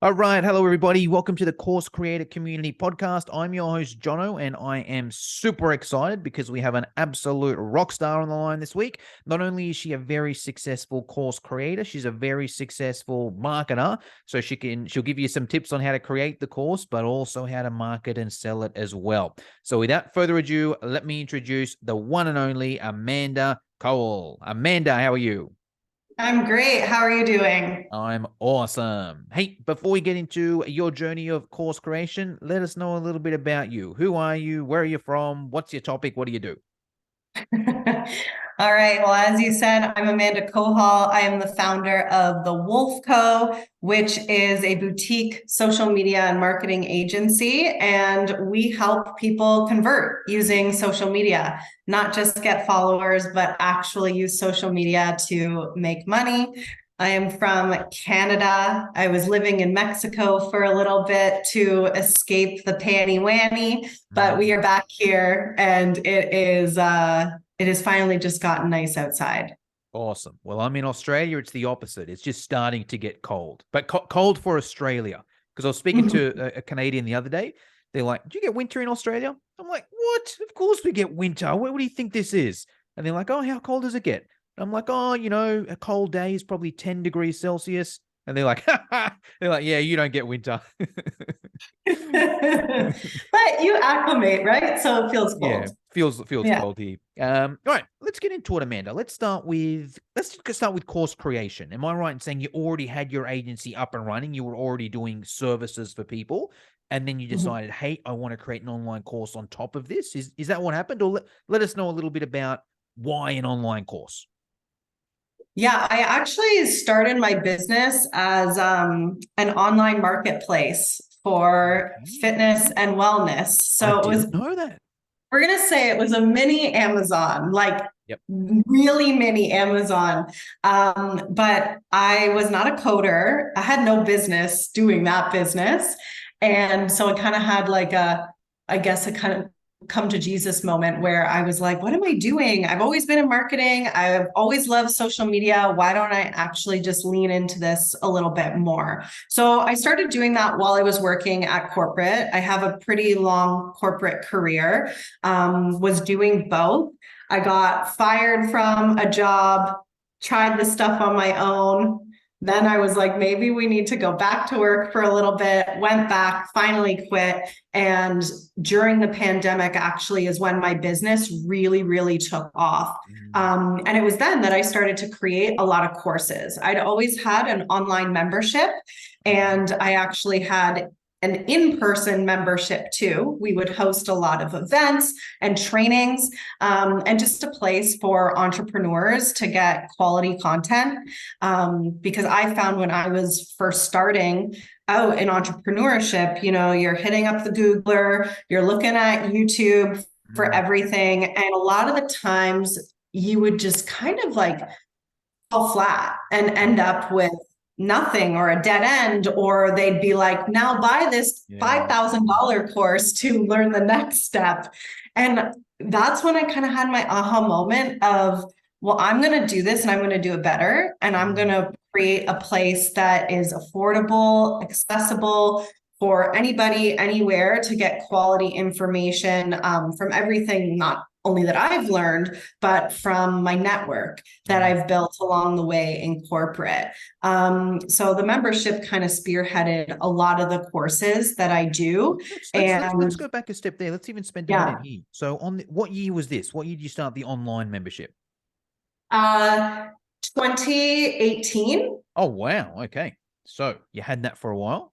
All right. Hello, everybody. Welcome to the Course Creator Community Podcast. I'm your host, Jono, and I am super excited because we have an absolute rock star on the line this week. Not only is she a very successful course creator, she's a very successful marketer. So she'll give you some tips on how to create the course, but also how to market and sell it as well. So without further ado, let me introduce the one and only Amanda Kohal. Amanda, how are you? I'm great. How are you doing? I'm awesome. Hey, before we get into your journey of course creation, let us know a little bit about you. Who are you? Where are you from? What's your topic? What do you do? All right. Well, as you said, I'm Amanda Kohal. I am the founder of the Wolf Co., which is a boutique social media and marketing agency. And we help people convert using social media, not just get followers, but actually use social media to make money. I am from Canada. I was living in Mexico for a little bit to escape the panty wanny, but we are back here and it has finally just gotten nice outside. Awesome. Well, I'm in Australia. It's the opposite. It's just starting to get cold, but cold for Australia. Because I was speaking to a Canadian the other day. They're like, "Do you get winter in Australia?" I'm like, "What? Of course we get winter. What do you think this is?" And they're like, "Oh, how cold does it get?" And I'm like, "Oh, a cold day is probably 10 degrees Celsius." And they're like, they're like, "Yeah, you don't get winter." But you acclimate, right? So it feels Yeah, cold. feels Yeah. cold here. All right, let's get into it, Amanda. Let's start with course creation. Am I right in saying you already had your agency up and running? You were already doing services for people, and then you Mhm. decided, hey, I want to create an online course on top of this. Is that what happened? Or let us know a little bit about why an online course. Yeah, I actually started my business as an online marketplace for Okay. fitness and wellness. I So it was didn't know that. we're gonna say it was a mini Amazon, like Yep. really mini Amazon. But I was not a coder. I had no business doing that business. And so I kind of had like I guess a kind of come to Jesus moment where I was like, what am I doing? I've always been in marketing. I've always loved social media. Why don't I actually just lean into this a little bit more? So I started doing that while I was working at corporate. I have a pretty long corporate career, was doing both. I got fired from a job, tried the stuff on my own. Then I was like, maybe we need to go back to work for a little bit, went back, finally quit. And during the pandemic, actually, is when my business really, really took off. Mm. And it was then that I started to create a lot of courses. I'd always had an online membership, and I actually had an in-person membership too. We would host a lot of events and trainings, and just a place for entrepreneurs to get quality content. Because I found when I was first starting out in entrepreneurship, you're hitting up the Googler, you're looking at YouTube for Mm. everything. And a lot of the times you would just kind of like fall flat and Yep. end up with nothing or a dead end, or they'd be like, now buy this Yeah. $5,000 course to learn the next step. And that's when I kind of had my aha moment of, well, I'm going to do this and I'm going to do it better. And I'm going Mm. to create a place that is affordable, accessible for anybody, anywhere to get quality information, from everything, not only that I've learned, but from my network that Mm. I've built along the way in corporate. So the membership kind of spearheaded a lot of the courses that I do. Let's And go back a step there. Let's even spend a minute yeah, here. So what year was this? What year did you start the online membership? uh, 2018. Oh wow. Okay. So you had that for a while.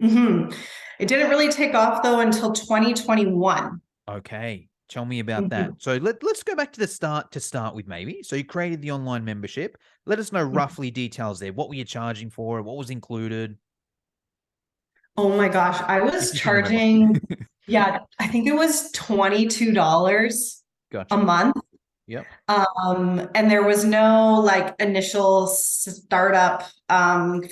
Mhm. It didn't really take off though until 2021. Okay. Tell me about that. Mhm. So let's go back to the start to start with maybe. So you created the online membership. Let us know roughly details there. What were you charging for it? What was included? Oh my gosh, I was If you can remember. charging, yeah, I think it was $22 a Gotcha. month. Yep. And there was no like initial startup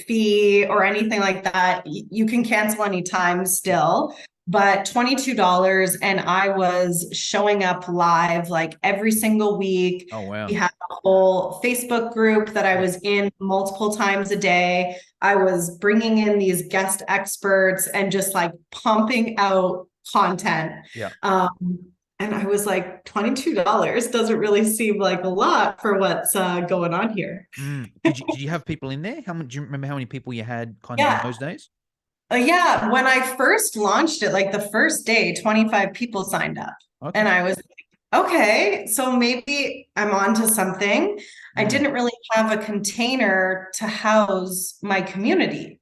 fee or anything like that. You can cancel anytime still. but $22, and I was showing up live like every single week. Oh, wow. We had a whole Facebook group that I was in multiple times a day. I was bringing in these guest experts and just like pumping out content. Yeah. And I was like, $22 doesn't really seem like a lot for what's going on here. Did you have people in there? Do you remember how many people you had kind of in Yeah. those days? Yeah, when I first launched it, like the first day, 25 people signed up. Okay. And I was like, okay, so maybe I'm onto something. I didn't really have a container to house my community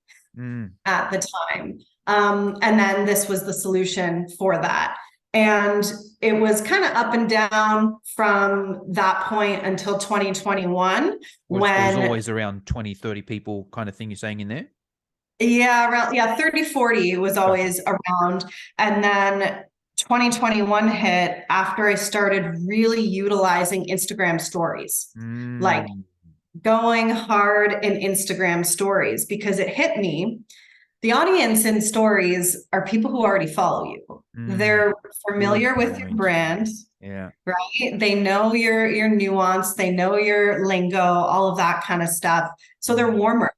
at the time. And then this was the solution for that. And it was kind of up and down from that point until 2021 It was when always around 20, 30 people kind of thing you're saying in there? around 30, 40 was always around. And then 2021 hit after I started really utilizing Instagram stories, like going hard in Instagram stories, because it hit me. The audience in stories are people who already follow you. They're familiar with your brand. Yeah. Right. They know your nuance, they know your lingo, all of that kind of stuff. So they're warmer.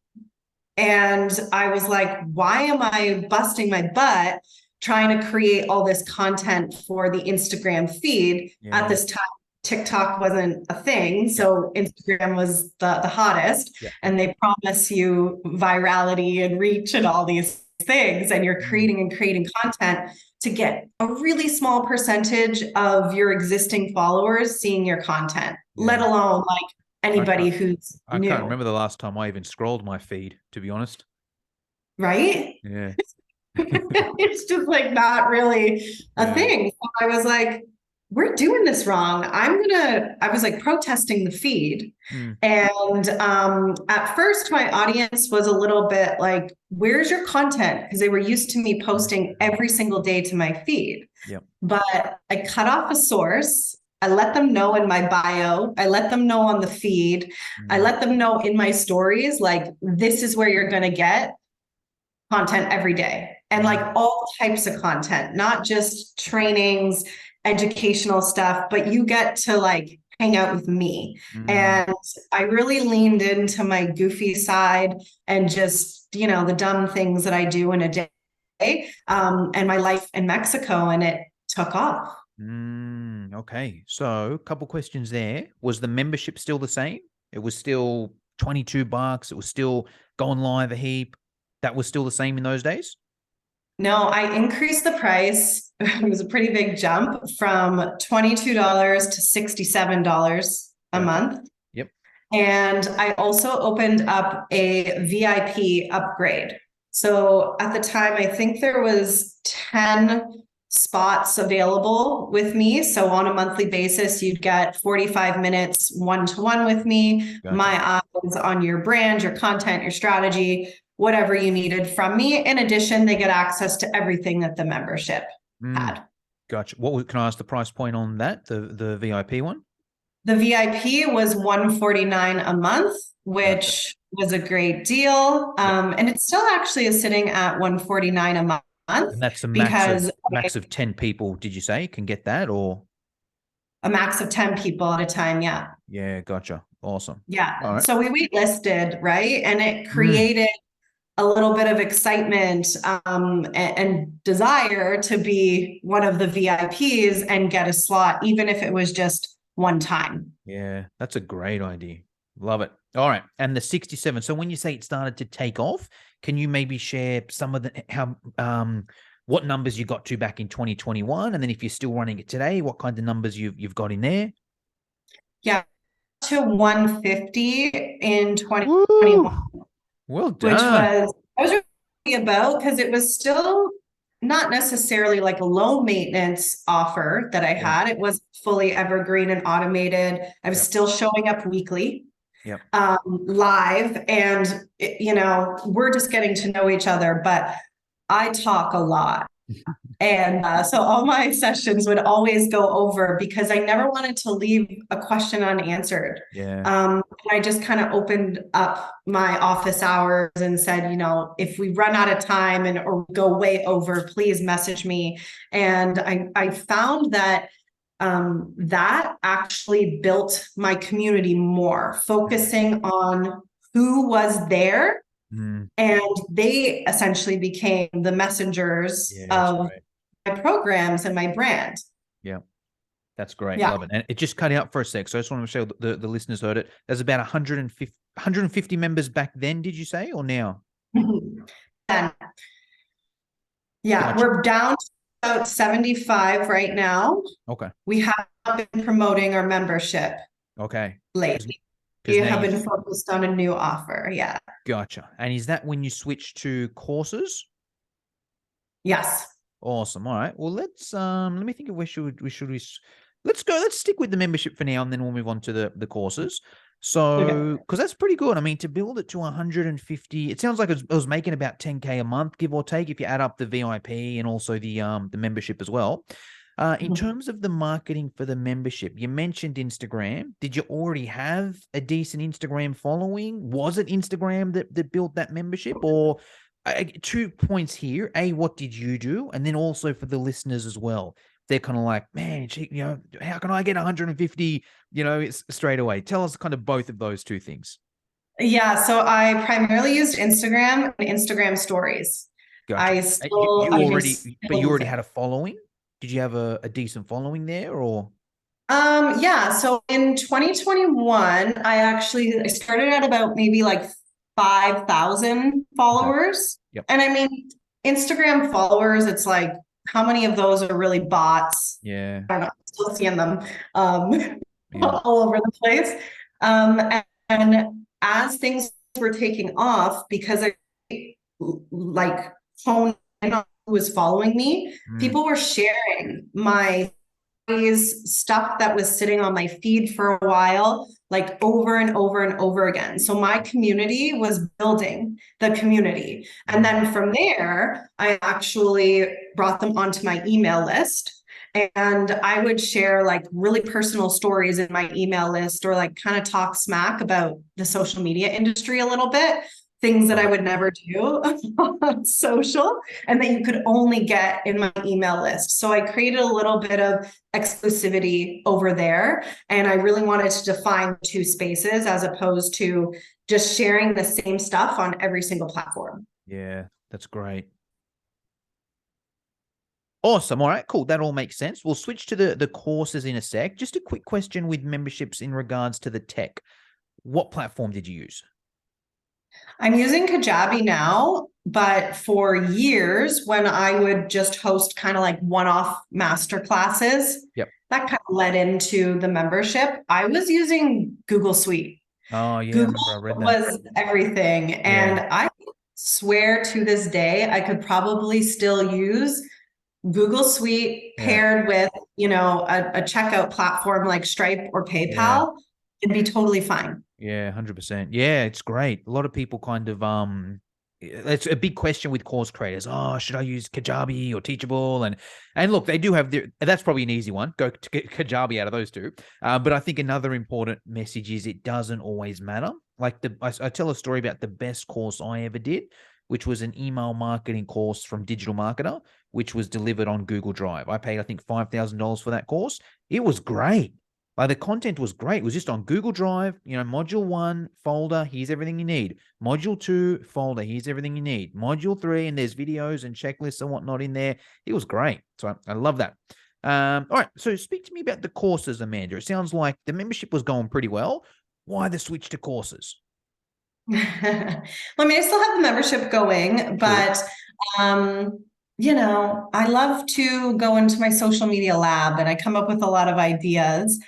And I was like, why am I busting my butt trying to create all this content for the Instagram feed? At this time, TikTok wasn't a thing. So Instagram was the hottest. And they promise you virality and reach and all these things. And you're creating and creating content to get a really small percentage of your existing followers seeing your content, let alone like anybody who's I new. can't remember the last time I even scrolled my feed, to be honest. Right? Yeah. It's just like not really a thing. So I was like, we're doing this wrong. I was like protesting the feed. And at first my audience was a little bit like, where's your content? Because they were used to me posting every single day to my feed. But I cut off a source. I let them know in my bio. I let them know on the feed. I let them know in my stories, like, this is where you're going to get content every day. And like all types of content, not just trainings, educational stuff, but you get to like hang out with me. And I really leaned into my goofy side and just, the dumb things that I do in a day, and my life in Mexico, and it took off. Okay. So a couple questions there. Was the membership still the same? It was still $22. It was still going live a heap. That was still the same in those days? No, I increased the price. It was a pretty big jump from $22 to $67 a month. Yep. And I also opened up a VIP upgrade. So at the time, I think there was 10 spots available with me. So on a monthly basis, you'd get 45 minutes one-to-one with me, my eyes on your brand, your content, your strategy, whatever you needed from me. In addition, they get access to everything that the membership had. Gotcha. Can I ask the price point on that, the VIP one? The VIP was $149 a month, which was a great deal. And it still actually is sitting at $149 a month. And that's a max of 10 people, did you say, can get that, or? A max of 10 people at a time, yeah. Yeah, gotcha. Awesome. Yeah. All right. So we waitlisted, right? And it created a little bit of excitement and desire to be one of the VIPs and get a slot, even if it was just one time. Yeah, that's a great idea. Love it. All right. And the 67. So when you say it started to take off, can you maybe share some of what numbers you got to back in 2021? And then if you're still running it today, what kind of numbers you've got in there? Yeah, to 150 in 2021. Well done. Which I was really about, because it was still not necessarily like a low maintenance offer that I had. It was fully evergreen and automated. I was still showing up weekly, live, and we're just getting to know each other. But I talk a lot. And so all my sessions would always go over because I never wanted to leave a question unanswered. Yeah. I just kind of opened up my office hours and said, if we run out of time or go way over, please message me. And I found that that actually built my community more, focusing on who was there. Mm. And they essentially became the messengers Yeah, that's of great. my programs and my brand. Yeah. That's great. Yeah. Love it. And it just cut out for a sec. So I just want to make sure the listeners heard it. There's about 150 members back then, did you say, or now? And yeah, Gotcha. we're down to about 75 right now. Okay. We have been promoting our membership Okay. lately. We Because now have you been focused on a new offer. Yeah. gotcha. And is that when you switch to courses? Yes. Awesome. All right. Well, let me think of let's stick with the membership for now, and then we'll move on to the courses. Okay. So, because that's pretty good. I mean, to build it to 150, it sounds like it was making about 10K a month, give or take, if you add up the VIP and also the membership as well. In terms of the marketing for the membership, you mentioned Instagram. Did you already have a decent Instagram following? Was it Instagram that built that membership, or 2 points here? A, what did you do? And then also for the listeners as well. They're kind of like, man, how can I get 150, straight away? Tell us kind of both of those two things. Yeah. So I primarily used Instagram and Instagram stories. Gotcha. I You, still, you I mean, already, but still you use already it. had a following. Did you have a decent following there, or? Yeah, so in 2021, I started at about maybe like 5,000 Okay. followers. Yep. And I mean, Instagram followers, it's like, how many of those are really bots? Yeah. I don't know, I'm still seeing them um, Yeah. all over the place. And as things were taking off, because I like honed in on who was following me, Mm. people were sharing my stuff that was sitting on my feed for a while, like over and over and over again. So my community was building the community. And Mm. then from there, I actually brought them onto my email list. And I would share like really personal stories in my email list, or like kind of talk smack about the social media industry a little bit, things that Love I it. would never do on social and that you could only get in my email list. So I created a little bit of exclusivity over there. And I really wanted to define two spaces as opposed to just sharing the same stuff on every single platform. Yeah, that's great. Awesome. All right, cool. That all makes sense. We'll switch to the courses in a sec. Just a quick question with memberships in regards to the tech. What platform did you use? I'm using Kajabi now, but for years when I would just host kind of like one-off master classes, Yep. that kind of led into the membership. I was using Google Suite. Oh, yeah, I Google remember I read that. was everything. Yeah. And I swear to this day, I could probably still use Google Suite Yeah. paired with, a checkout platform like Stripe or Yeah. PayPal. It'd be totally fine. Yeah, 100%. Yeah, it's great. A lot of people kind of it's a big question with course creators. Oh, should I use Kajabi or Teachable? And look, they do have that's probably an easy one. Go to get Kajabi out of those two. But I think another important message is it doesn't always matter. Like I tell a story about the best course I ever did, which was an email marketing course from Digital Marketer, which was delivered on Google Drive. I paid, I think, $5,000 for that course. It was great. Like the content was great. It was just on Google Drive, module 1, folder, here's everything you need. Module 2, folder, here's everything you need. Module 3, and there's videos and checklists and whatnot in there. It was great. So I love that. All right. So speak to me about the courses, Amanda. It sounds like the membership was going pretty well. Why the switch to courses? Well, I mean, I still have the membership going, but I love to go into my social media lab and I come up with a lot of ideas.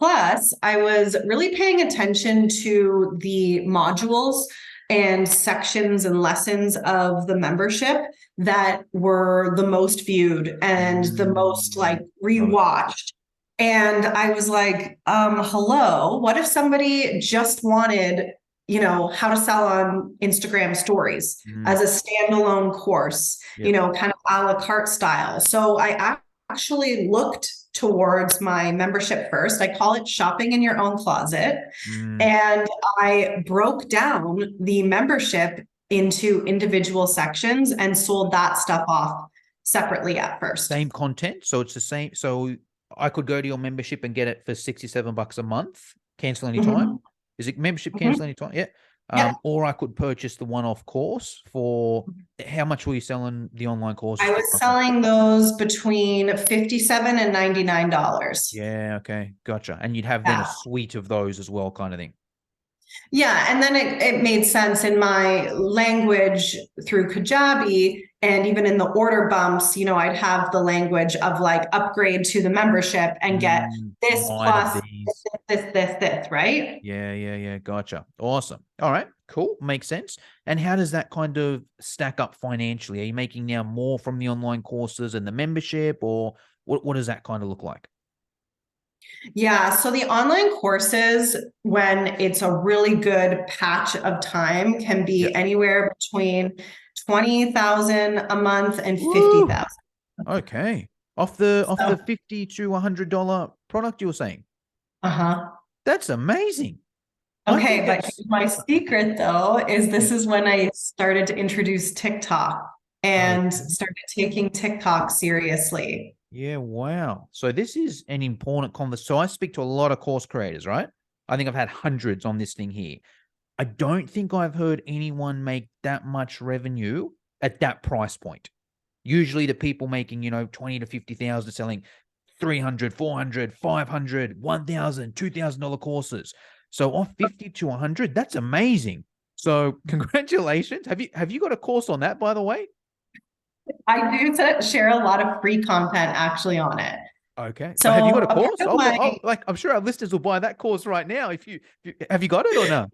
Plus, I was really paying attention to the modules and sections and lessons of the membership that were the most viewed and the most like Love it. rewatched. And I was like, hello, what if somebody just wanted how to sell on Instagram stories Mm, as a standalone course, yep. kind of a la carte style. So I actually looked towards my membership first. I call it shopping in your own closet. Mm. And I broke down the membership into individual sections and sold that stuff off separately at first. Same content, so it's the same. So I could go to your membership and get it for $67 a month, cancel anytime. Mhm. Is it membership cancel Mhm. anytime? Yeah. Yeah. Or I could purchase the one-off course for how much were you selling the online courses I for was roughly? selling those between $57 and $99. Yeah, okay, gotcha. And you'd have then a Yeah. suite of those as well, kind of thing. Yeah, and then it made sense in my language through Kajabi, and even in the order bumps, I'd have the language of like upgrade to the membership and get this Nine of plus these. this, right? Yeah, yeah, yeah. Gotcha. Awesome. All right, cool. Makes sense. And how does that kind of stack up financially? Are you making now more from the online courses and the membership, or what does that kind of look like? Yeah, so the online courses, when it's a really good patch of time, can Yeah. be anywhere between 20,000 a month and Woo! 50,000. Okay. Off the So, $50 to $100 product you were saying. uh-huh. That's amazing. I Okay, think but that's my secret though is yeah. this is when I started to introduce TikTok and Okay. started taking TikTok seriously. Yeah, wow. So this is an important conversation. So I speak to a lot of course creators, right? I think I've had hundreds on this thing here. I don't think I've heard anyone make that much revenue at that price point. Usually the people making, 20 to 50,000 selling 300, 400, 500, 1,000, $2,000 courses. So off 50 to 100, that's amazing. So congratulations. Have you got a course on that, by the way? I do share a lot of free content actually on it. Okay. But have you So got a a part course? of I'll, my I'll like I'm sure our listeners will buy that course right now. If you have you got it or not?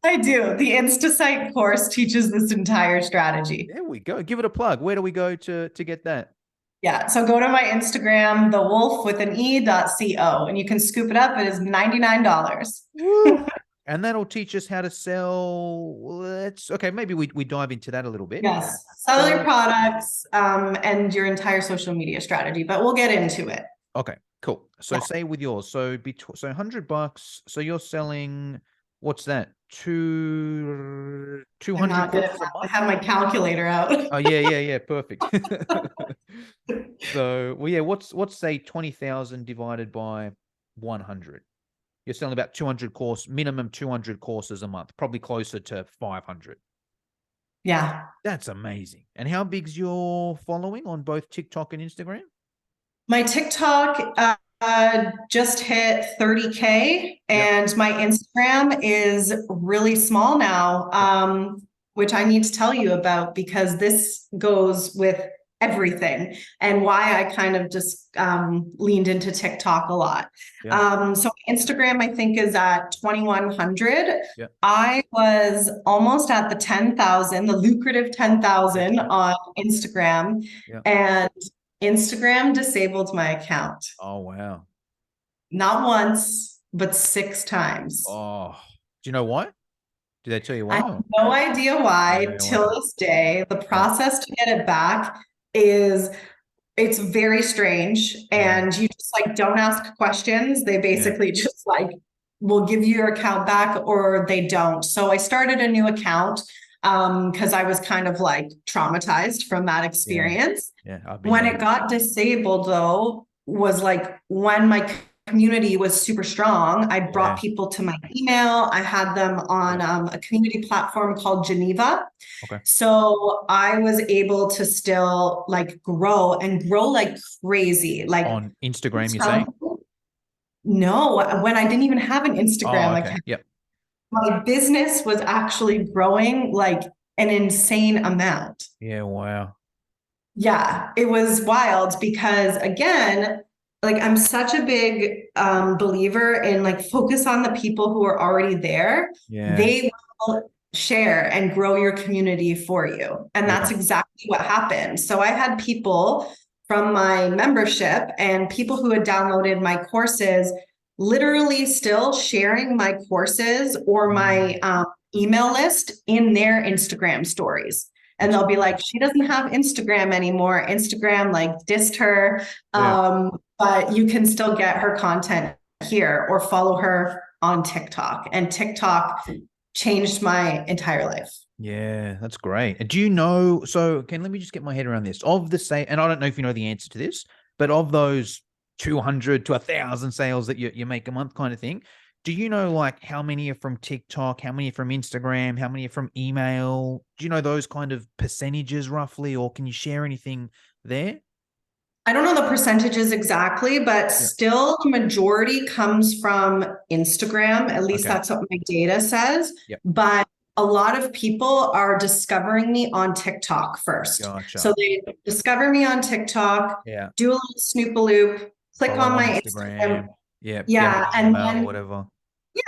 I do. The InstaSite course teaches this entire strategy. There we go. Give it a plug. Where do we go to get that? Yeah. So go to my Instagram, the wolf with an e.co, and you can scoop it up. It is $99. Woo. And that'll teach us how to sell. Let's okay, maybe we dive into that a little bit. Yes. Sell your So products and your entire social media strategy, but we'll get into it. okay, cool. So Yeah. say with yours, so $100. So you're selling what's that? Two I'm hundred not good at courses a math. I month? have my calculator out. Oh yeah, yeah, yeah, perfect. So well, yeah, what's say 20,000 divided by 100? You're selling about 200 minimum 200 courses a month, probably closer to 500. Yeah. That's amazing. And how big's your following on both TikTok and Instagram? My TikTok just hit 30K, Yep. and my Instagram is really small now, Yep. which I need to tell you about because this goes with everything and why I kind of just leaned into TikTok a lot. Yeah. So Instagram, I think, is at 2,100. Yeah. I was almost at the 10,000, the lucrative 10,000 Yeah. on Instagram. Yeah. And Instagram disabled my account. Oh wow. Not once, but 6 times. Oh, do you know why? Did they tell you I why? have no idea why Yeah. till Wow. this day. The Yeah. process to get it back is it's very strange. Yeah. And you just like don't ask questions. They Yeah. basically just like will give you your account back or they don't. So I started a new account because I was kind of like traumatized from that Yeah. experience. Yeah. I've been When there. it got disabled though, was like when my community was super strong, I Yeah. brought people to my email. I had them on Yeah. a community platform called Geneva. Okay. So I was able to still like grow and grow like crazy. Like On Instagram, you're saying? no, when I didn't even have an Oh, Instagram okay. account, Yep. my business was actually growing like an insane amount. Yeah. Wow. Yeah, it was wild because again, like I'm such a big believer in like focus on the people who are already there. Yeah. They will share and grow your community for you. And Yeah. that's exactly what happened. So I had people from my membership and people who had downloaded my courses literally still sharing my courses or my email list in their Instagram stories. And they'll be like, she doesn't have Instagram anymore. Instagram like dissed her. But you can still get her content here or follow her on TikTok. And TikTok changed my entire life. Yeah, that's great. And do you know, so let me just get my head around this. Of the say, and I don't know if you know the answer to this, but of those 200 to 1,000 sales that you make a month kind of thing, do you know like how many are from TikTok, how many are from Instagram, how many are from email? Do you know those kind of percentages roughly, or can you share anything there? I don't know the percentages exactly, but still the majority comes from Instagram. At least that's what my data says. But a lot of people are discovering me on TikTok first. Gotcha. So they discover me on TikTok, do a little snoop-a-loop, click Follow on my Instagram. Yeah. And Email then, or whatever.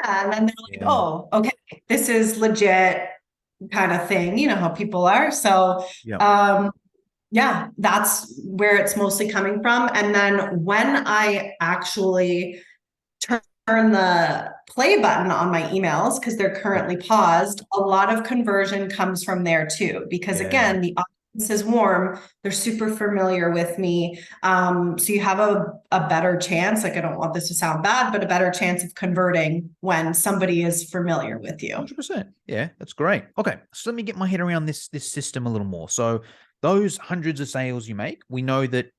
and then they're like, oh, okay, this is legit kind of thing. You know how people are. So, that's where it's mostly coming from. And then when I actually turn the play button on my emails, because they're currently paused, a lot of conversion comes from there too. Because again, the audience is warm, they're super familiar with me. So you have a better chance, like I don't want this to sound bad, but a better chance of converting when somebody is familiar with you. 100%. Yeah, that's great. Okay, so let me get my head around this system a little more. So those hundreds of sales you make, we know that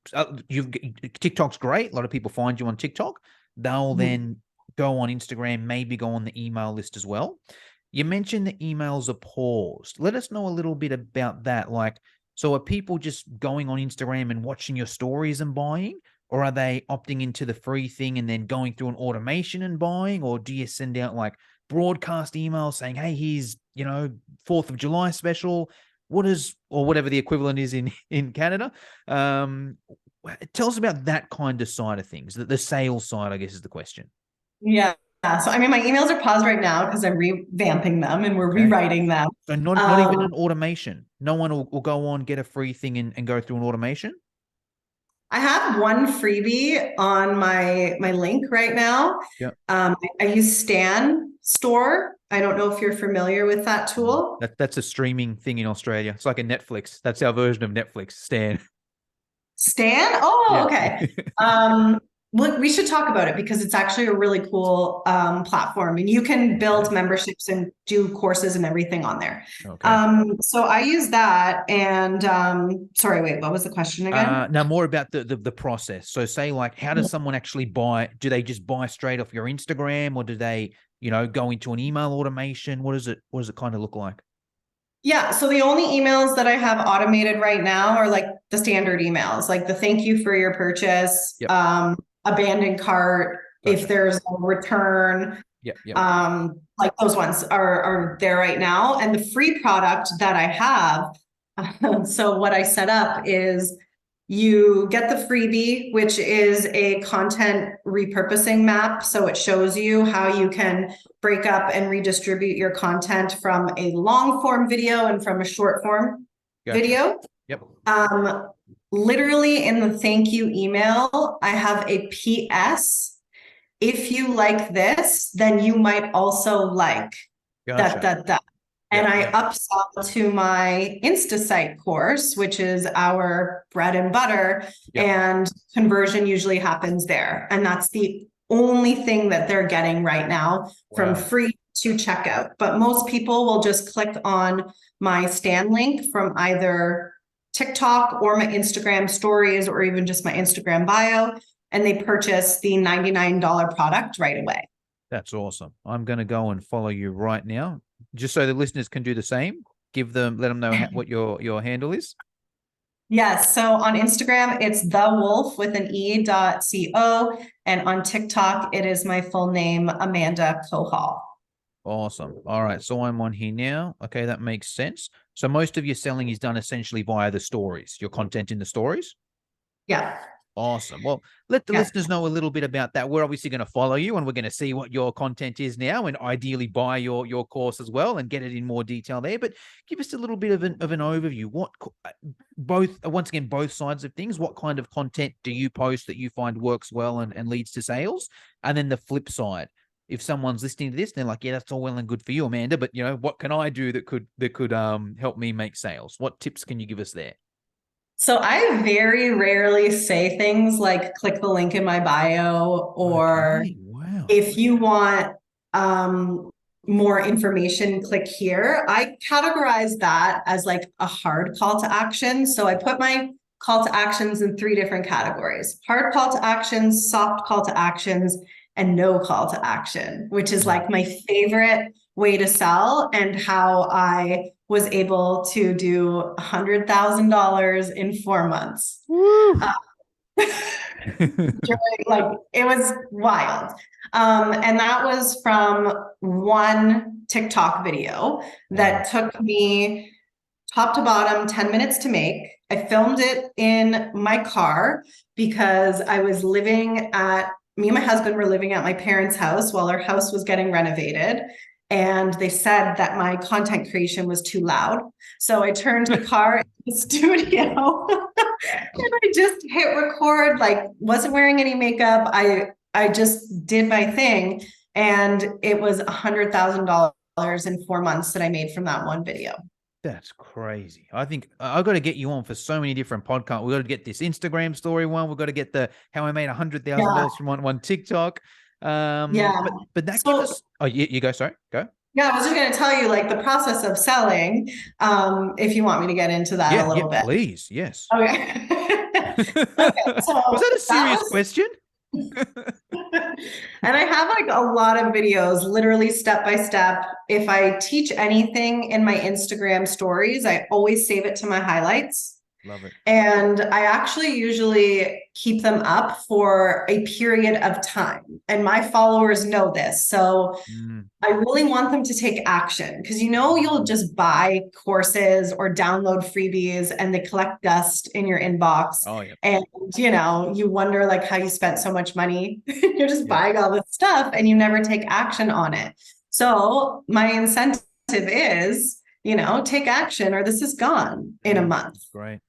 TikTok's great. A lot of people find you on TikTok. They'll then go on Instagram, maybe go on the email list as well. You mentioned the emails are paused. Let us know a little bit about that. Like, so are people just going on Instagram and watching your stories and buying? Or are they opting into the free thing and then going through an automation and buying? Or do you send out like broadcast emails saying, hey, here's, 4th of July special? Or whatever the equivalent is in Canada. Tell us about that kind of side of things, the sales side, I guess, is the question. Yeah. So, I mean, my emails are paused right now because I'm revamping them and we're rewriting them. So not even an automation. No one will go on, get a free thing and go through an automation? I have one freebie on my link right now. I use Stan Store. I don't know if you're familiar with that tool. That's a streaming thing in Australia. It's like a Netflix. That's our version of Netflix, Stan. Stan? Oh, okay. Look, we should talk about it because it's actually a really cool platform, and you can build memberships and do courses and everything on there. So I use that, and sorry, wait, what was the question again? Now more about the process. So say like, how does someone actually buy? Do they just buy straight off your Instagram, or do they, go into an email automation? What does it kind of look like? Yeah, so the only emails that I have automated right now are like the standard emails, like the thank you for your purchase, abandoned cart, if there's a return, like those ones are there right now. And the free product that I have, so what I set up is you get the freebie, which is a content repurposing map. So it shows you how you can break up and redistribute your content from a long form video and from a short form video. Literally in the thank you email, I have a PS. If you like this, then you might also like that. And I upsell to my InstaSite course, which is our bread and butter, and conversion usually happens there. And that's the only thing that they're getting right now from free to checkout. But most people will just click on my Stan link from either TikTok or my Instagram stories or even just my Instagram bio, and they purchase the $99 product right away. That's awesome. I'm going to go and follow you right now, just so the listeners can do the same. Let them know what your handle is. Yes. So on Instagram, it's thewolf with an e.co. And on TikTok, it is my full name, Amanda Kohal. Awesome. All right. So I'm on here now. Okay. That makes sense. So most of your selling is done essentially via the stories, your content in the stories? Yeah. Awesome. Well, let the listeners know a little bit about that. We're obviously going to follow you, and we're going to see what your content is now, and ideally buy your course as well and get it in more detail there. But give us a little bit of an overview. Both sides of things. What kind of content do you post that you find works well and leads to sales? And then the flip side, if someone's listening to this, they're like, yeah, that's all well and good for you, Amanda, but what can I do that could help me make sales? What tips can you give us there? So I very rarely say things like click the link in my bio, or Okay, wow. if you want more information, click here. I categorize that as like a hard call to action. So I put my call to actions in 3 different categories: hard call to actions, soft call to actions, and no call to action, which is like my favorite way to sell, and how I was able to do $100,000 in 4 months. Woo. Like, it was wild. And that was from one TikTok video that took me top to bottom 10 minutes to make. I filmed it in my car because me and my husband were living at my parents' house while our house was getting renovated. And they said that my content creation was too loud. So I turned the car into the studio and I just hit record, like wasn't wearing any makeup. I just did my thing. And it was $100,000 in 4 months that I made from that one video. That's crazy. I think I've got to get you on for so many different podcasts. We've got to get this Instagram story one. We've got to get the how I made $100,000 from one TikTok. Yeah. But that gives us. Oh, you go. Sorry, go. Yeah, I was just going to tell you, like, the process of selling, if you want me to get into that a little bit. Please, yes. Okay. So was that a serious question? And I have like a lot of videos, literally step by step. If I teach anything in my Instagram stories, I always save it to my highlights. Love it. And I actually usually keep them up for a period of time. And my followers know this. So I really want them to take action, because you'll just buy courses or download freebies and they collect dust in your inbox. Oh, yeah. And you wonder like how you spent so much money. You're just buying all this stuff and you never take action on it. So my incentive is, take action or this is gone in a month. Great.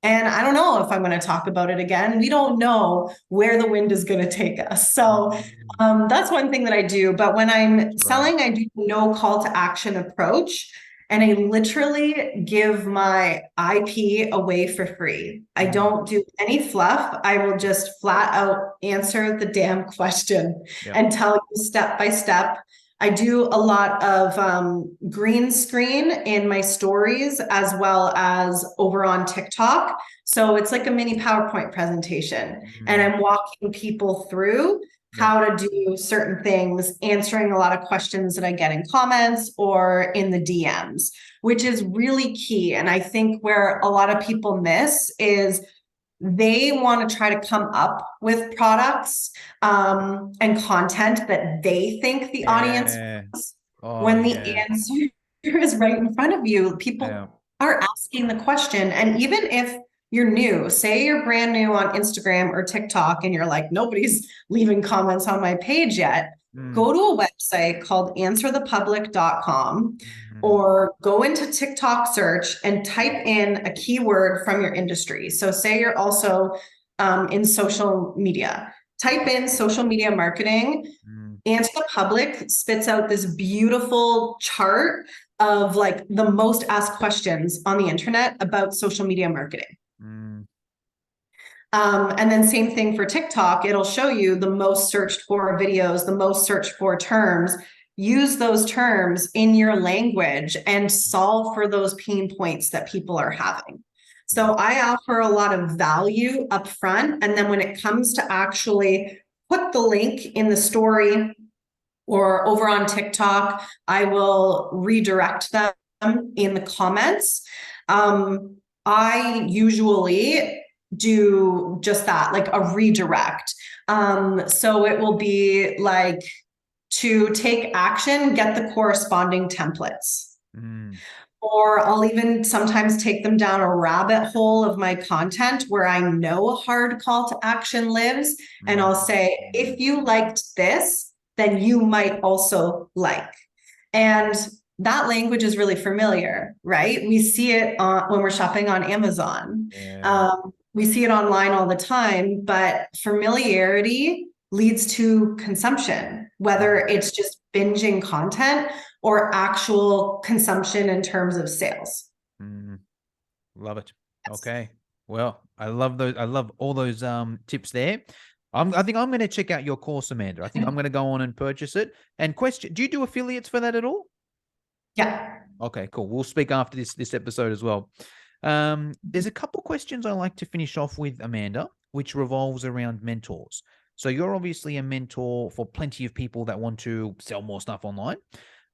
And I don't know if I'm going to talk about it again. We don't know where the wind is going to take us. So that's one thing that I do. But when I'm selling, I do no call to action approach. And I literally give my IP away for free. I don't do any fluff. I will just flat out answer the damn question and tell you step by step. I do a lot of green screen in my stories as well as over on TikTok. So it's like a mini PowerPoint presentation. And I'm walking people through how to do certain things, answering a lot of questions that I get in comments or in the DMs, which is really key. And I think where a lot of people miss is they want to try to come up with products and content that they think the audience wants, when the answer is right in front of you. People are asking the question. And even if you're new, say you're brand new on Instagram or TikTok and you're like, nobody's leaving comments on my page yet, go to a website called answerthepublic.com or go into TikTok search and type in a keyword from your industry. So say you're also in social media, type in social media marketing. Answer the Public spits out this beautiful chart of like the most asked questions on the internet about social media marketing. And then same thing for TikTok. It'll show you the most searched for videos, the most searched for terms. Use those terms in your language and solve for those pain points that people are having. So I offer a lot of value up front. And then when it comes to actually put the link in the story or over on TikTok, I will redirect them in the comments. I usually do just that, like a redirect. So it will be like, to take action, get the corresponding templates. Or I'll even sometimes take them down a rabbit hole of my content where I know a hard call to action lives. And I'll say, if you liked this, then you might also like. And that language is really familiar, right? We see it when we're shopping on Amazon. We see it online all the time, but familiarity leads to consumption, whether it's just binging content or actual consumption in terms of sales. Love it. Okay. Well, I love those. I love all those tips there. I think I'm going to check out your course, Amanda. I think I'm going to go on and purchase it. And question, do you do affiliates for that at all? Yeah. Okay, cool. We'll speak after this episode as well. There's a couple questions I like to finish off with, Amanda, which revolves around mentors. So you're obviously a mentor for plenty of people that want to sell more stuff online.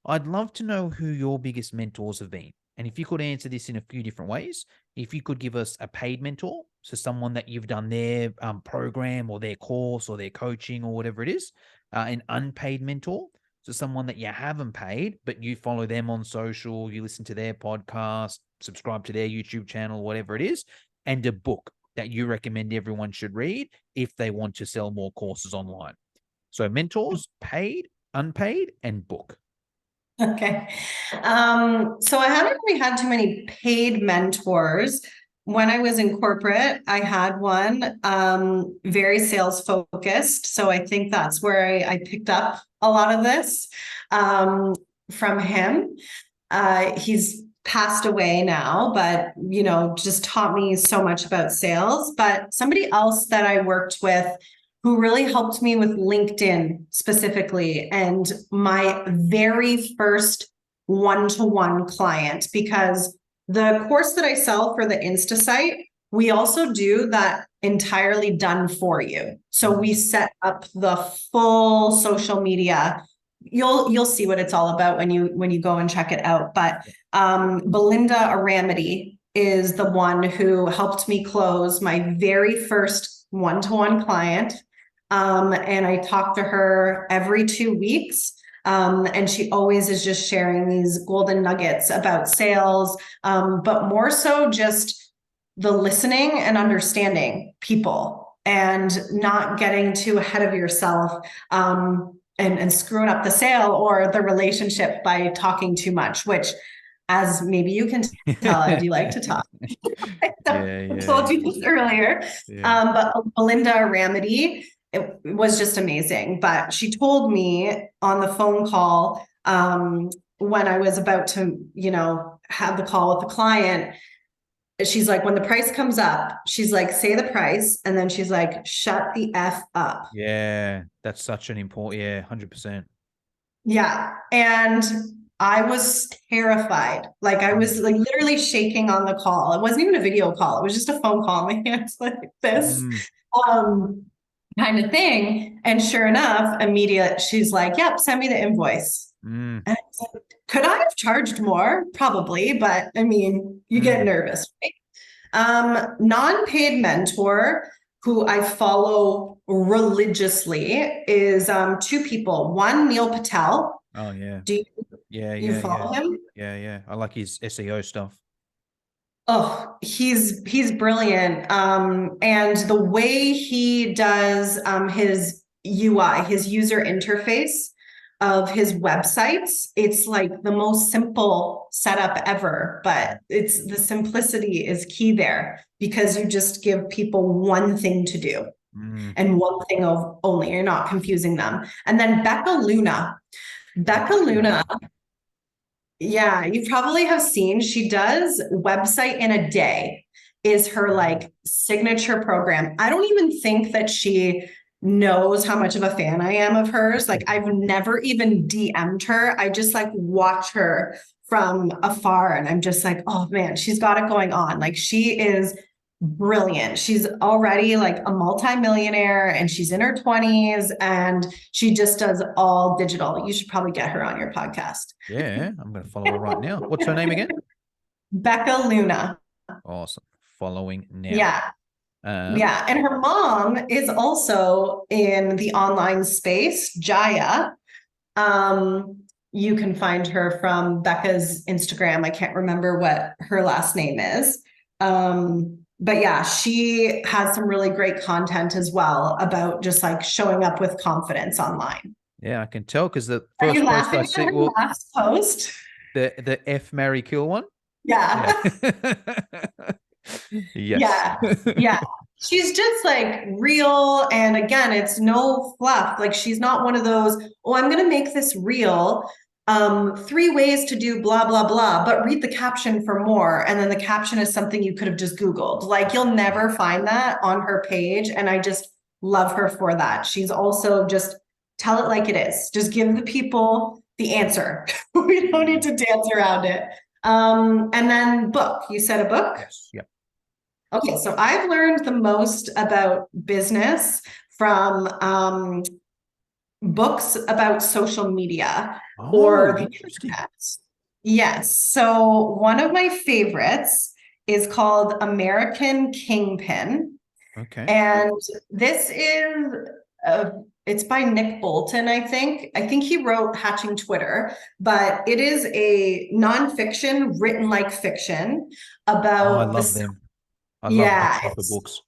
I'd love to know who your biggest mentors have been. And if you could answer this in a few different ways, if you could give us a paid mentor, so someone that you've done their program or their course or their coaching or whatever it is, an unpaid mentor, so someone that you haven't paid, but you follow them on social, you listen to their podcast, subscribe to their YouTube channel, whatever it is, and a book that you recommend everyone should read if they want to sell more courses online. So mentors, paid, unpaid, and book. Okay. So I haven't really had too many paid mentors. When I was in corporate, I had one, very sales focused. So I think that's where I picked up a lot of this, from him. He's passed away now, but, just taught me so much about sales. But somebody else that I worked with who really helped me with LinkedIn specifically, and my very first one-to-one client, because the course that I sell for the Insta site, we also do that entirely done for you. So we set up the full social media. You'll see what it's all about when you go and check it out. But Belinda Aramity is the one who helped me close my very first one-to-one client. And I talk to her every 2 weeks. And she always is just sharing these golden nuggets about sales, but more so just the listening and understanding people and not getting too ahead of yourself, and screwing up the sale or the relationship by talking too much, which, as maybe you can tell, I do like to talk. I told you this earlier. But Belinda Aramity, it was just amazing. But she told me on the phone call, when I was about to, have the call with the client, she's like, when the price comes up, she's like, say the price. And then she's like, shut the F up. Yeah, that's such an important, 100%. Yeah. And I was terrified. Like I was like literally shaking on the call. It wasn't even a video call. It was just a phone call. My hands like this. Kind of thing. And sure enough, she's like, yep, send me the invoice. And I was like, could I have charged more? Probably, but I mean, you get nervous, right? Non-paid mentor who I follow religiously is 2 people. One, Neil Patel. Oh yeah. Do you follow him? Yeah. I like his SEO stuff. Oh, he's brilliant. And the way he does his UI, his user interface of his websites, it's like the most simple setup ever, but it's the simplicity is key there because you just give people one thing to do and one thing only. You're not confusing them. And then Becca Luna. Yeah, you probably have seen, she does website in a day is her like signature program. I don't even think that she knows how much of a fan I am of hers. Like I've never even DM'd her. I just like watch her from afar and I'm just like, oh man, she's got it going on. Like she is brilliant. She's already like a multimillionaire and she's in her 20s and she just does all digital. You should probably get her on your podcast. Yeah, I'm going to follow her right now. What's her name again? Becca Luna. Awesome. Following now. Yeah. Yeah. And her mom is also in the online space, Jaya. You can find her from Becca's Instagram. I can't remember what her last name is. But yeah, she has some really great content as well about just like showing up with confidence online. Yeah, I can tell because the first post I see, last post, the F Marry Kill one. Yeah. Yes. Yeah. she's just like real. And again, it's no fluff. Like she's not one of those, oh, I'm going to make this real. 3 ways to do blah, blah, blah, but read the caption for more. And then the caption is something you could have just Googled. Like you'll never find that on her page. And I just love her for that. She's also just tell it like it is. Just give the people the answer. We don't need to dance around it. And then book. You said a book? Yes. Yep. Okay, so I've learned the most about business from books about social media or Oh, the interesting. internet. Yes. So one of my favorites is called American Kingpin. Okay. And this is it's by Nick Bolton, I think. I think he wrote Hatching Twitter, but it is a nonfiction written like fiction Oh, I about love the them. I love that yeah, type of books.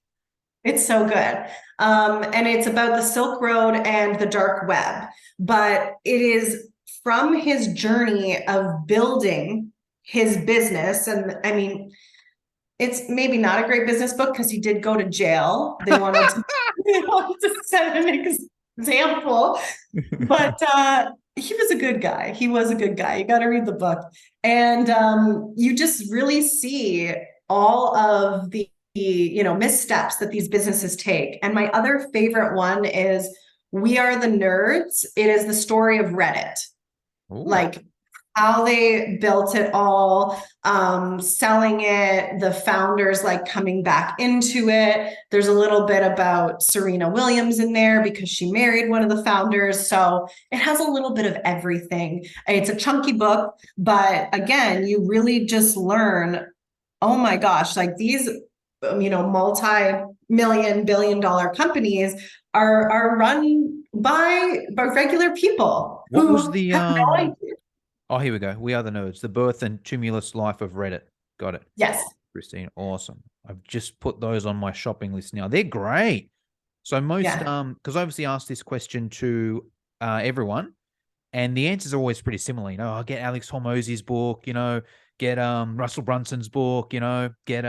it's so good. And it's about the Silk Road and the dark web, but it is from his journey of building his business. And I mean, it's maybe not a great business book because he did go to jail. They wanted to set an example, but he was a good guy. He was a good guy. You got to read the book. And you just really see all of the missteps that these businesses take. And my other favorite one is We Are the Nerds. It is the story of Reddit. Ooh. Like how they built it all, selling it, the founders like coming back into it. There's a little bit about Serena Williams in there because she married one of the founders. So it has a little bit of everything. It's a chunky book, but again, you really just learn, oh my gosh, like these, multi-million, billion-dollar companies are run by regular people What was who the have no idea. Oh, here we go. We Are the Nerds, the birth and tumulus life of Reddit. Got it. Yes. Christine, awesome. I've just put those on my shopping list now. They're great. So most Yeah. because I obviously asked this question to everyone, and the answers are always pretty similar. I get Alex Hormozzi's book, get Russell Brunson's book, get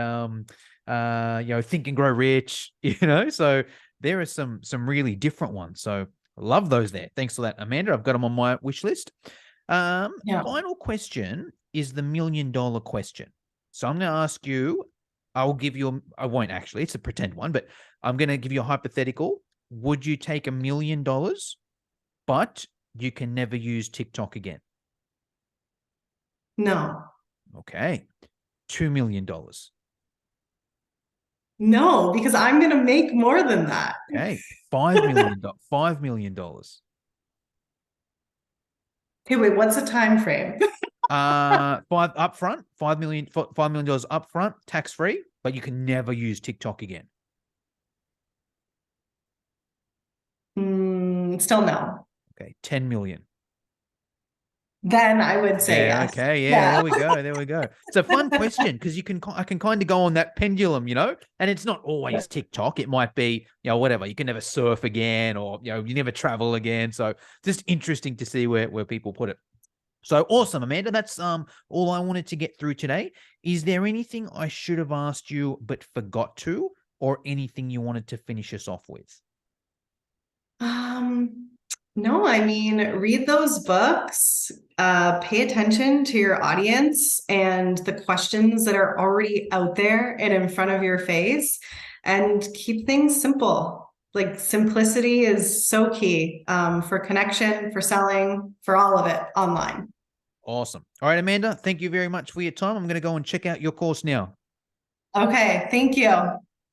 Think and Grow Rich, So there are some really different ones. So I love those there. Thanks for that, Amanda. I've got them on my wish list. Yeah. Final question is the $1 million question. So I'm going to ask you, I won't actually, it's a pretend one, but I'm going to give you a hypothetical. Would you take $1 million, but you can never use TikTok again? No. Okay. $2 million. No, because I'm going to make more than that. Okay. $5 million. $5 million. Okay, wait, what's the time frame? Five upfront, $5 million upfront, tax free, but you can never use TikTok again. Still no. Okay, 10 million. Then I would say Yeah, yes. okay, yeah, there we go, there we go. It's a fun question because I can kind of go on that pendulum, and it's not always TikTok. It might be, whatever. You can never surf again, or you never travel again. So just interesting to see where people put it. So awesome, Amanda. That's all I wanted to get through today. Is there anything I should have asked you but forgot to, or anything you wanted to finish us off with? No, I mean, read those books, pay attention to your audience and the questions that are already out there and in front of your face, and keep things simple. Like simplicity is so key for connection, for selling, for all of it online. Awesome. All right, Amanda, thank you very much for your time. I'm going to go and check out your course now. Okay, thank you.